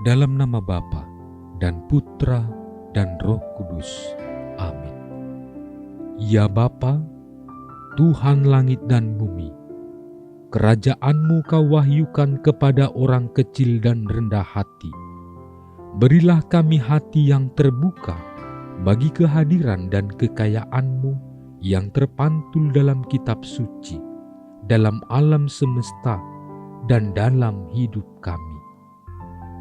Dalam nama Bapa dan Putra dan Roh Kudus. Amin. Ya Bapa, Tuhan langit dan bumi, kerajaan-Mu Kau wahyukan kepada orang kecil dan rendah hati. Berilah kami hati yang terbuka bagi kehadiran dan kekayaan-Mu yang terpantul dalam kitab suci, dalam alam semesta, dan dalam hidup kami.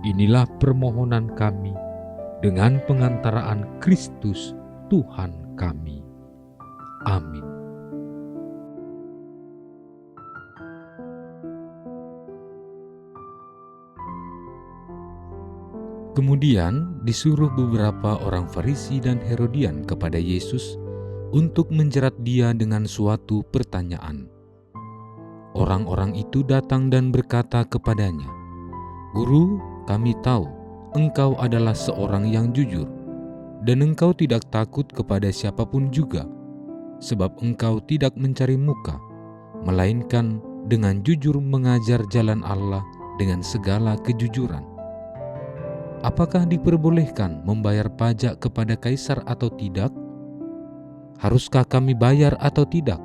Inilah permohonan kami dengan pengantaraan Kristus Tuhan kami. Amin. Kemudian disuruh beberapa orang Farisi dan Herodian kepada Yesus untuk menjerat Dia dengan suatu pertanyaan. Orang-orang itu datang dan berkata kepadanya, "Guru, kami tahu Engkau adalah seorang yang jujur, dan Engkau tidak takut kepada siapapun juga, sebab Engkau tidak mencari muka, melainkan dengan jujur mengajar jalan Allah dengan segala kejujuran. Apakah diperbolehkan membayar pajak kepada kaisar atau tidak? Haruskah kami bayar atau tidak?"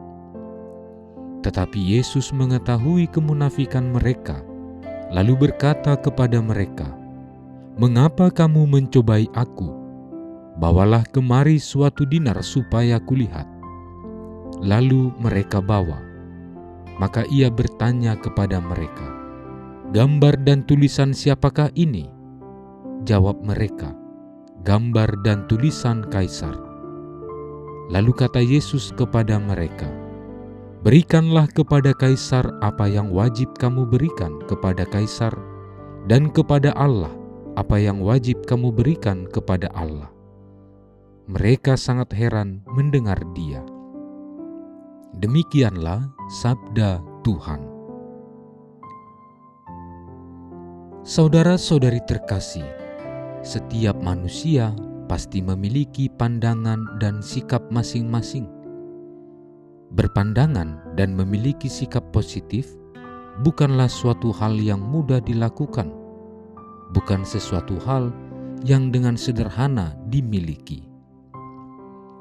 Tetapi Yesus mengetahui kemunafikan mereka, lalu berkata kepada mereka, "Mengapa kamu mencobai aku? Bawalah kemari suatu dinar supaya kulihat." Lalu mereka bawa. Maka ia bertanya kepada mereka, "Gambar dan tulisan siapakah ini?" Jawab mereka, "Gambar dan tulisan Kaisar." Lalu kata Yesus kepada mereka, "Berikanlah kepada Kaisar apa yang wajib kamu berikan kepada Kaisar, dan kepada Allah apa yang wajib kamu berikan kepada Allah." Mereka sangat heran mendengar Dia. Demikianlah sabda Tuhan. Saudara-saudari terkasih, setiap manusia pasti memiliki pandangan dan sikap masing-masing. Berpandangan dan memiliki sikap positif bukanlah suatu hal yang mudah dilakukan, bukan sesuatu hal yang dengan sederhana dimiliki.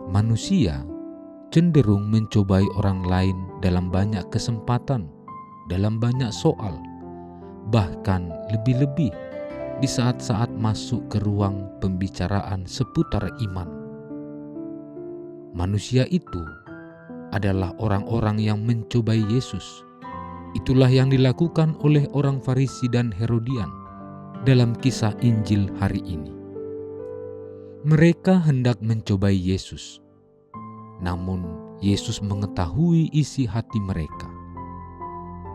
Manusia cenderung mencobai orang lain dalam banyak kesempatan, dalam banyak soal, bahkan lebih-lebih di saat-saat masuk ke ruang pembicaraan seputar iman. Manusia itu adalah orang-orang yang mencobai Yesus. Itulah yang dilakukan oleh orang Farisi dan Herodian dalam kisah Injil hari ini. Mereka hendak mencobai Yesus, namun Yesus mengetahui isi hati mereka.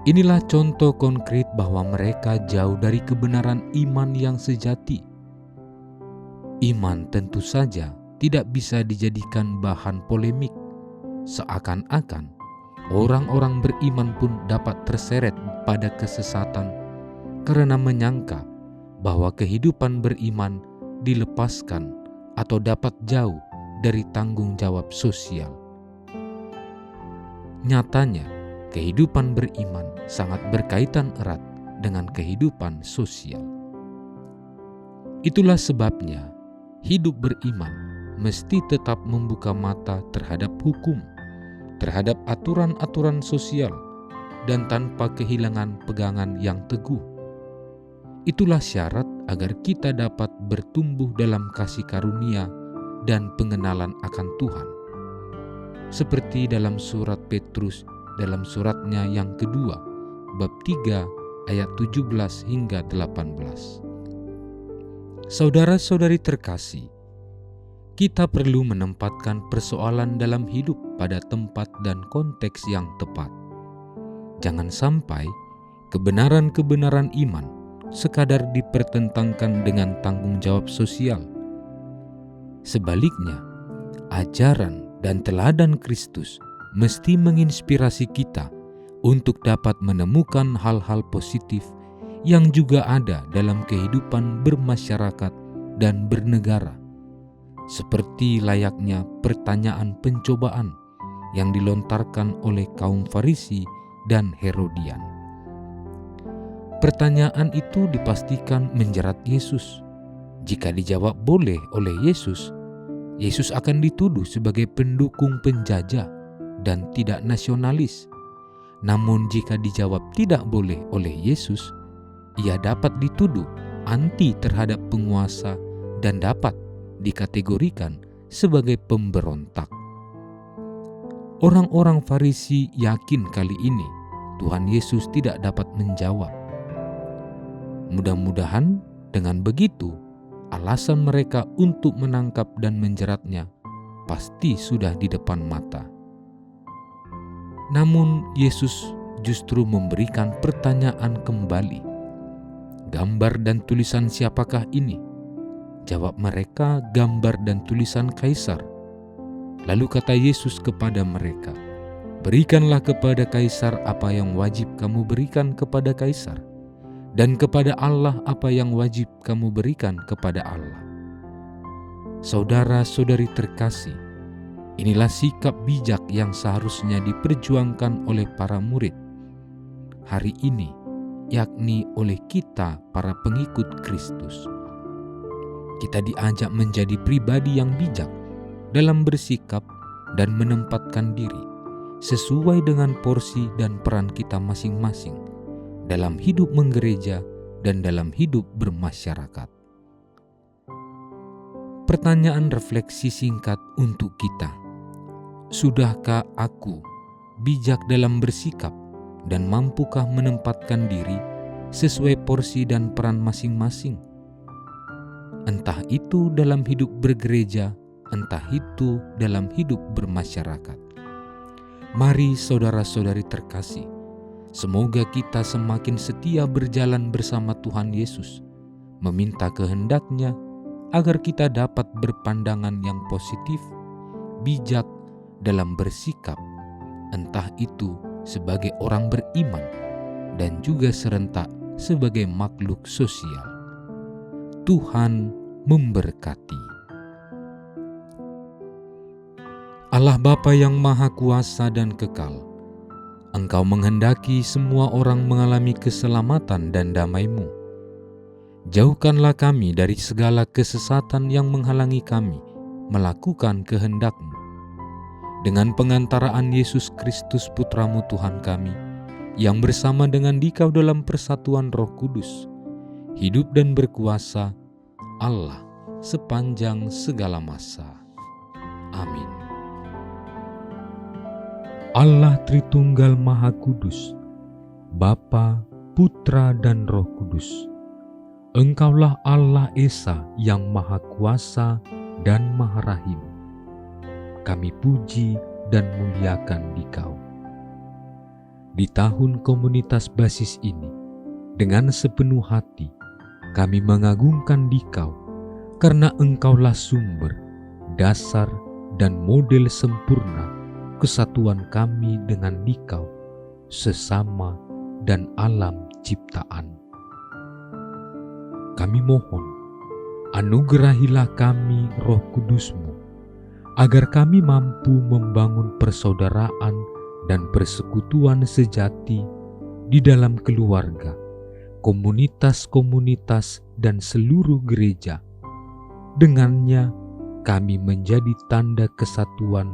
Inilah contoh konkret bahwa mereka jauh dari kebenaran iman yang sejati. Iman tentu saja tidak bisa dijadikan bahan polemik, seakan-akan orang-orang beriman pun dapat terseret pada kesesatan karena menyangka bahwa kehidupan beriman dilepaskan atau dapat jauh dari tanggung jawab sosial. Nyatanya, kehidupan beriman sangat berkaitan erat dengan kehidupan sosial. Itulah sebabnya hidup beriman mesti tetap membuka mata terhadap hukum, terhadap aturan-aturan sosial, dan tanpa kehilangan pegangan yang teguh. Itulah syarat agar kita dapat bertumbuh dalam kasih karunia dan pengenalan akan Tuhan. Seperti dalam surat Petrus, dalam suratnya yang kedua, bab 3 ayat 17 hingga 18. Saudara-saudari terkasih, kita perlu menempatkan persoalan dalam hidup pada tempat dan konteks yang tepat. Jangan sampai kebenaran-kebenaran iman sekadar dipertentangkan dengan tanggung jawab sosial. Sebaliknya, ajaran dan teladan Kristus mesti menginspirasi kita untuk dapat menemukan hal-hal positif yang juga ada dalam kehidupan bermasyarakat dan bernegara, seperti layaknya pertanyaan pencobaan yang dilontarkan oleh kaum Farisi dan Herodian. Pertanyaan itu dipastikan menjerat Yesus. Jika dijawab boleh oleh Yesus, Yesus akan dituduh sebagai pendukung penjajah dan tidak nasionalis. Namun jika dijawab tidak boleh oleh Yesus, ia dapat dituduh anti terhadap penguasa dan dapat dikategorikan sebagai pemberontak. Orang-orang Farisi yakin kali ini Tuhan Yesus tidak dapat menjawab. Mudah-mudahan dengan begitu, alasan mereka untuk menangkap dan menjeratnya pasti sudah di depan mata. Namun Yesus justru memberikan pertanyaan kembali. Gambar dan tulisan siapakah ini? Jawab mereka, gambar dan tulisan Kaisar. Lalu kata Yesus kepada mereka, berikanlah kepada Kaisar apa yang wajib kamu berikan kepada Kaisar, dan kepada Allah apa yang wajib kamu berikan kepada Allah. Saudara-saudari terkasih, inilah sikap bijak yang seharusnya diperjuangkan oleh para murid hari ini, yakni oleh kita para pengikut Kristus. Kita diajak menjadi pribadi yang bijak dalam bersikap dan menempatkan diri sesuai dengan porsi dan peran kita masing-masing dalam hidup menggereja dan dalam hidup bermasyarakat. Pertanyaan refleksi singkat untuk kita. Sudahkah aku bijak dalam bersikap dan mampukah menempatkan diri sesuai porsi dan peran masing-masing? Entah itu dalam hidup bergereja, entah itu dalam hidup bermasyarakat. Mari saudara-saudari terkasih, semoga kita semakin setia berjalan bersama Tuhan Yesus, meminta kehendak-Nya agar kita dapat berpandangan yang positif, bijak dalam bersikap, entah itu sebagai orang beriman dan juga serentak sebagai makhluk sosial. Tuhan memberkati. Allah Bapa yang Maha Kuasa dan Kekal, Engkau menghendaki semua orang mengalami keselamatan dan damai-Mu. Jauhkanlah kami dari segala kesesatan yang menghalangi kami melakukan kehendak-Mu. Dengan pengantaraan Yesus Kristus Putra-Mu Tuhan kami, yang bersama dengan Dikau dalam persatuan Roh Kudus, hidup dan berkuasa Allah sepanjang segala masa. Amin. Allah Tritunggal Maha Kudus, Bapa, Putra, dan Roh Kudus. Engkaulah Allah Esa yang Maha Kuasa dan Maha Rahim. Kami puji dan muliakan Dikau. Di tahun komunitas basis ini, dengan sepenuh hati, kami mengagungkan Dikau, karena Engkaulah sumber, dasar, dan model sempurna kesatuan kami dengan Dikau, sesama dan alam ciptaan. Kami mohon, anugerahilah kami Roh Kudus-Mu, agar kami mampu membangun persaudaraan dan persekutuan sejati di dalam keluarga, komunitas-komunitas, dan seluruh gereja. Dengannya kami menjadi tanda kesatuan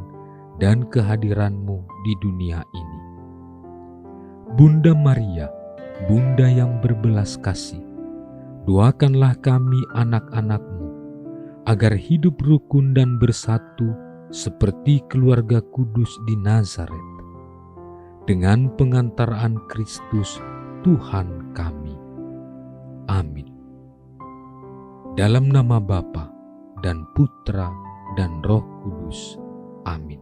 dan kehadiran-Mu di dunia ini. Bunda Maria, Bunda yang berbelas kasih, doakanlah kami anak-anak-Mu, agar hidup rukun dan bersatu seperti keluarga kudus di Nazaret, dengan pengantaraan Kristus Tuhan kami. Amin. Dalam nama Bapa dan Putra dan Roh Kudus. Amin.